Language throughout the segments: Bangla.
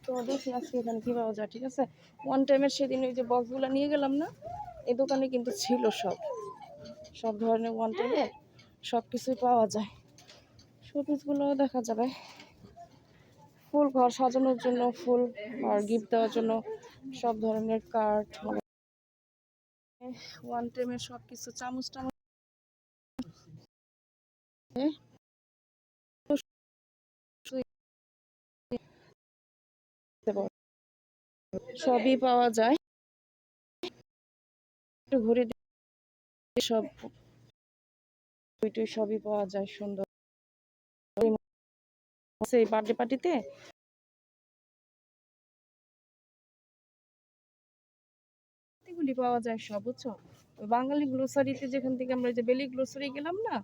তো দেখি আজকে এখানে কী পাওয়া যায়। ঠিক আছে, ওয়ান টাইমের সেদিন ওই যে বক্সগুলো নিয়ে গেলাম না, এই দোকানে কিন্তু ছিল সব ধরনের ওয়ান টাইমের সব কিছুই পাওয়া যায়। শোপিসগুলোও দেখা যাবে, ফুল ঘর সাজানোর জন্য ফুল আর গিফট দেওয়ার জন্য সব ধরনের কার্ড, মানে ওয়ান টাইমের সব কিছু চামচ টামচ সবই পাওয়া যায়। একটু ঘুরে সব সবই পাওয়া যায় সুন্দর। এই বার্থডে পার্টিতে এগুলি পাওয়া যায় সব, বুঝছো? বাঙালি গ্লোসারিতে যেখান থেকে আমরা যে বেলি গ্লোসারি গেলাম না,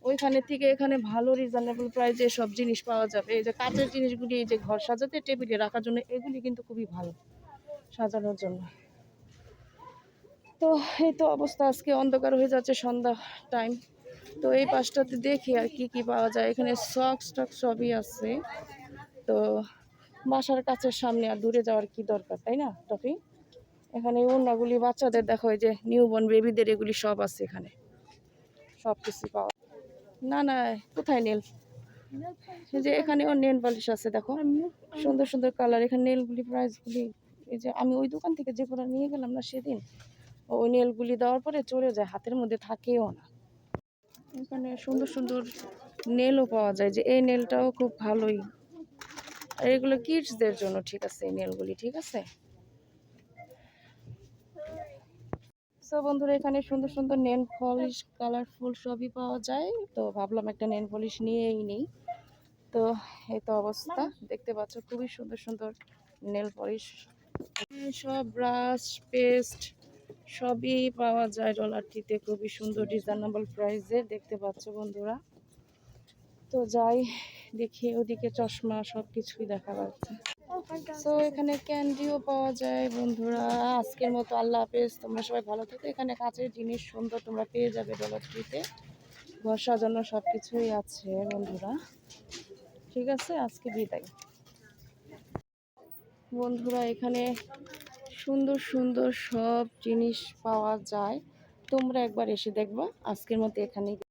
ওইখানে থেকে এখানে ভালো রিজনেবল প্রাইসে সব জিনিস পাওয়া যাবে। এই যে কাঁচের জিনিসগুলি, এই যে ঘর সাজাতে টেবিলে রাখার জন্য, এগুলি কিন্তু খুবই ভালো সাজানোর জন্য। তো এই তো অবস্থা, আজকে অন্ধকার হয়ে যাচ্ছে, সন্ধ্যা টাইম। তো এই পাশটাতে দেখি আর কি কি পাওয়া যায়। এখানে সক্স টক্স সবই আছে। তো বাসার কাছের সামনে আর দূরে যাওয়ার কি দরকার, তাই না টফি? এখানে ওড়নাগুলি বাচ্চাদের দেখো, এই যে নিউবর্ন বেবিদের, এগুলি সব আছে এখানে, সব কিছু পাওয়া। না না, কোথায় নেল? এই যে এখানেও নেল পালিশ আছে, দেখো সুন্দর সুন্দর কালার। এখানে নেলগুলি প্রাইসগুলি, এই যে আমি ওই দোকান থেকে যেগুলো নিয়ে গেলাম না সেদিন, ওই নেলগুলি দেওয়ার পরে চলে যায়, হাতের মধ্যে থাকেও না। এখানে সুন্দর সুন্দর নেলও পাওয়া যায়, যে এই নেলটাও খুব ভালোই। আর এগুলো কিডসদের জন্য, ঠিক আছে এই নেলগুলি, ঠিক আছে। তো বন্ধুরা, এখানে সুন্দর সুন্দর নেল পলিশ কালারফুল সবই পাওয়া যায়। তো ভাবলাম একটা নেল পলিশ নিয়েই নিই। তো এই তো অবস্থা, দেখতে পাচ্ছ খুবই সুন্দর সুন্দর নেল পলিশ, সব ব্রাশ পেস্ট সবই পাওয়া যায় ডলারটিতে, খুবই সুন্দর রিজনেবল প্রাইসে, দেখতে পাচ্ছ বন্ধুরা। তো যাই দেখি, ওদিকে চশমা সব কিছুই দেখা যাচ্ছে। তো এখানে ক্যান্ডিও পাওয়া যায় বন্ধুরা। আজকের মতো আল্লাহ হাফেজ, তোমরা সবাই ভালো থেকো। এখানে কাঁচের জিনিস সুন্দর তোমরা পেয়ে যাবে ডলারটিতে, ঘর সাজানো সব কিছুই আছে বন্ধুরা। ঠিক আছে, আজকে বিদায় বন্ধুরা। এখানে সুন্দর সুন্দর সব জিনিস পাওয়া যায়, তোমরা একবার এসে দেখবা। আজকের মতো এখানেই।